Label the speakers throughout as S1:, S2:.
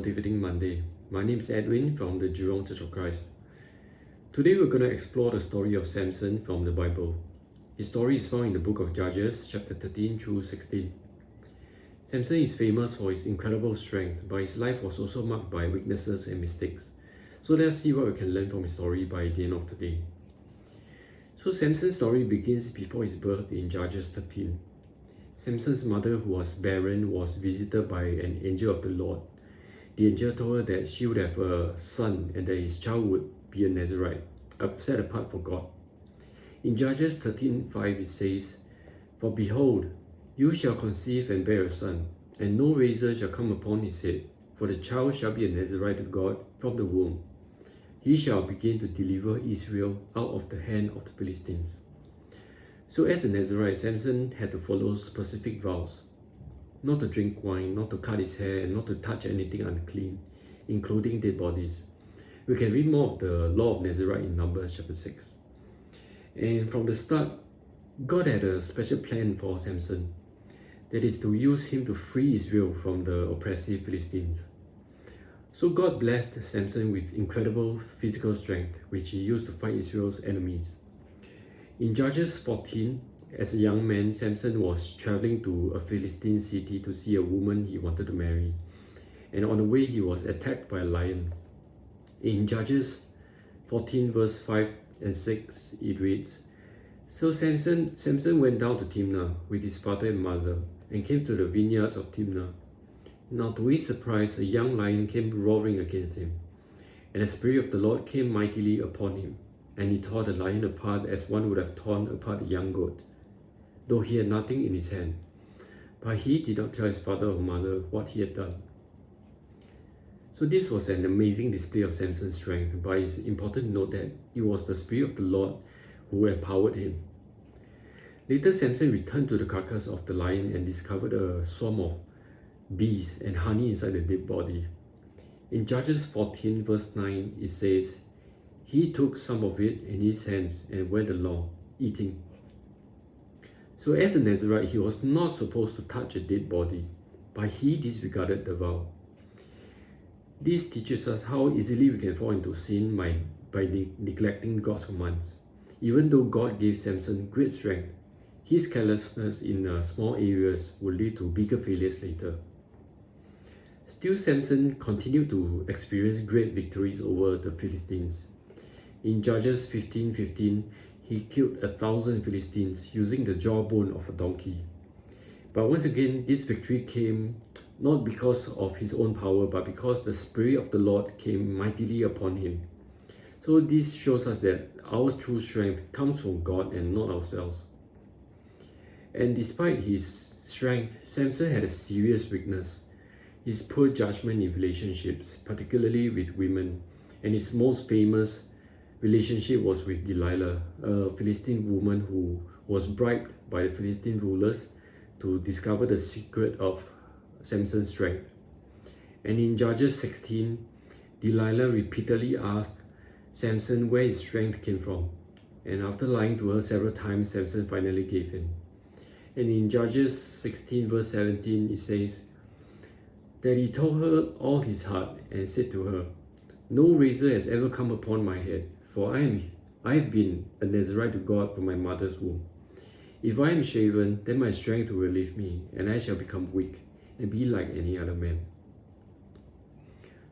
S1: Motivating Monday. My name is Edwin from the Jurong Church of Christ. Today we're going to explore the story of Samson from the Bible. His story is found in the book of Judges, chapter 13 through 16. Samson is famous for his incredible strength, but his life was also marked by weaknesses and mistakes. So let's see what we can learn from his story by the end of today. So Samson's story begins before his birth in Judges 13. Samson's mother, who was barren, was visited by an angel of the Lord. The angel told her that she would have a son and that his child would be a Nazirite, set apart for God. In Judges 13:5 it says, "For behold, you shall conceive and bear a son, and no razor shall come upon his head, for the child shall be a Nazirite to God from the womb. He shall begin to deliver Israel out of the hand of the Philistines." So as a Nazirite, Samson had to follow specific vows. Not to drink wine, not to cut his hair, and not to touch anything unclean, including dead bodies. We can read more of the law of Nazirite in Numbers chapter 6. And from the start, God had a special plan for Samson. That is to use him to free Israel from the oppressive Philistines. So God blessed Samson with incredible physical strength, which he used to fight Israel's enemies. In Judges 14, as a young man, Samson was traveling to a Philistine city to see a woman he wanted to marry. And on the way, he was attacked by a lion. In Judges 14 verse 5 and 6, it reads, "So Samson went down to Timnah with his father and mother and came to the vineyards of Timnah. Now to his surprise, a young lion came roaring against him. And the Spirit of the Lord came mightily upon him. And he tore the lion apart as one would have torn apart a young goat, though he had nothing in his hand. But he did not tell his father or mother what he had done." So this was an amazing display of Samson's strength, but it's important to note that it was the Spirit of the Lord who empowered him. Later, Samson returned to the carcass of the lion and discovered a swarm of bees and honey inside the dead body. In Judges 14 verse 9, it says, "He took some of it in his hands and went along, eating." So as a Nazirite, he was not supposed to touch a dead body, but he disregarded the vow. This teaches us how easily we can fall into sin by neglecting God's commands. Even though God gave Samson great strength, his carelessness in small areas will lead to bigger failures later. Still, Samson continued to experience great victories over the Philistines. In Judges 15:15, he killed 1,000 Philistines using the jawbone of a donkey. But once again, this victory came not because of his own power, but because the Spirit of the Lord came mightily upon him. So this shows us that our true strength comes from God and not ourselves. And despite his strength, Samson had a serious weakness: his poor judgment in relationships, particularly with women. And his most famous relationship was with Delilah, a Philistine woman who was bribed by the Philistine rulers to discover the secret of Samson's strength. And in Judges 16, Delilah repeatedly asked Samson where his strength came from. And after lying to her several times, Samson finally gave in. And in Judges 16 verse 17, it says that he told her all his heart and said to her, "No razor has ever come upon my head, for I have been a Nazirite to God from my mother's womb. If I am shaven, then my strength will leave me, and I shall become weak and be like any other man."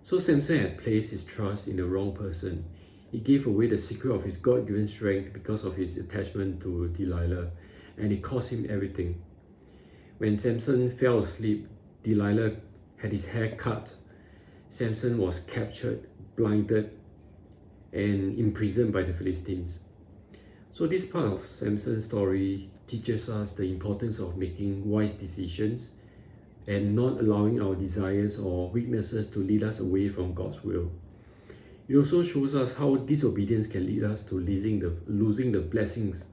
S1: So Samson had placed his trust in the wrong person. He gave away the secret of his God-given strength because of his attachment to Delilah, and it cost him everything. When Samson fell asleep, Delilah had his hair cut. Samson was captured, blinded, and imprisoned by the Philistines. So this part of Samson's story teaches us the importance of making wise decisions and not allowing our desires or weaknesses to lead us away from God's will. It also shows us how disobedience can lead us to losing the blessings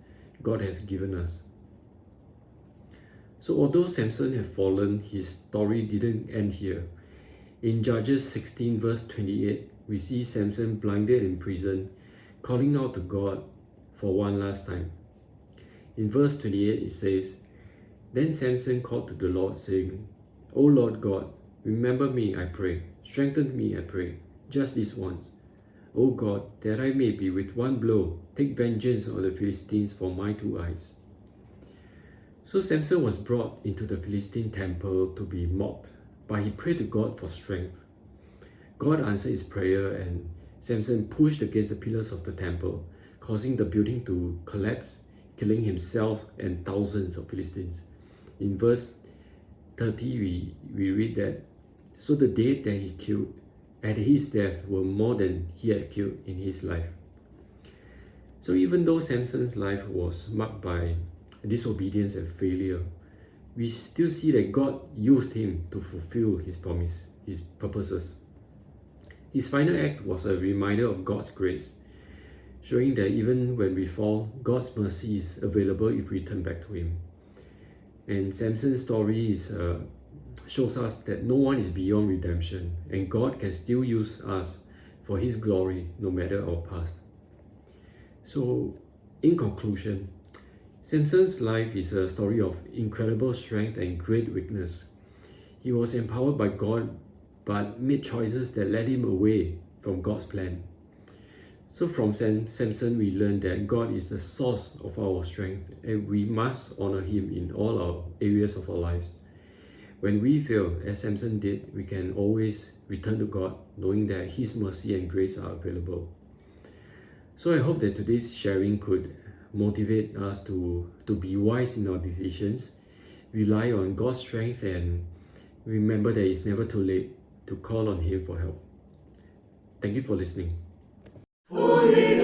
S1: God has given us. So although Samson had fallen, his story didn't end here. In Judges 16 verse 28, we see Samson blinded in prison, calling out to God for one last time. In verse 28 it says, "Then Samson called to the Lord, saying, O Lord God, remember me, I pray. Strengthen me, I pray, just this once. O God, that I may be with one blow, take vengeance on the Philistines for my 2 eyes. So Samson was brought into the Philistine temple to be mocked, but he prayed to God for strength. God answered his prayer, and Samson pushed against the pillars of the temple, causing the building to collapse, killing himself and thousands of Philistines. In verse 30, we read that, so the dead that he killed at his death were more than he had killed in his life. So even though Samson's life was marked by disobedience and failure, we still see that God used him to fulfill his promise, his purposes. His final act was a reminder of God's grace, showing that even when we fall, God's mercy is available if we turn back to Him. And Samson's story shows us that no one is beyond redemption, and God can still use us for His glory no matter our past. So, in conclusion, Samson's life is a story of incredible strength and great weakness. He was empowered by God, but made choices that led him away from God's plan. So from Samson, we learn that God is the source of our strength, and we must honor Him in all our areas of our lives. When we fail, as Samson did, we can always return to God, knowing that His mercy and grace are available. So I hope that today's sharing could motivate us to be wise in our decisions, rely on God's strength, and remember that it's never too late to call on Him for help. Thank you for listening. Holy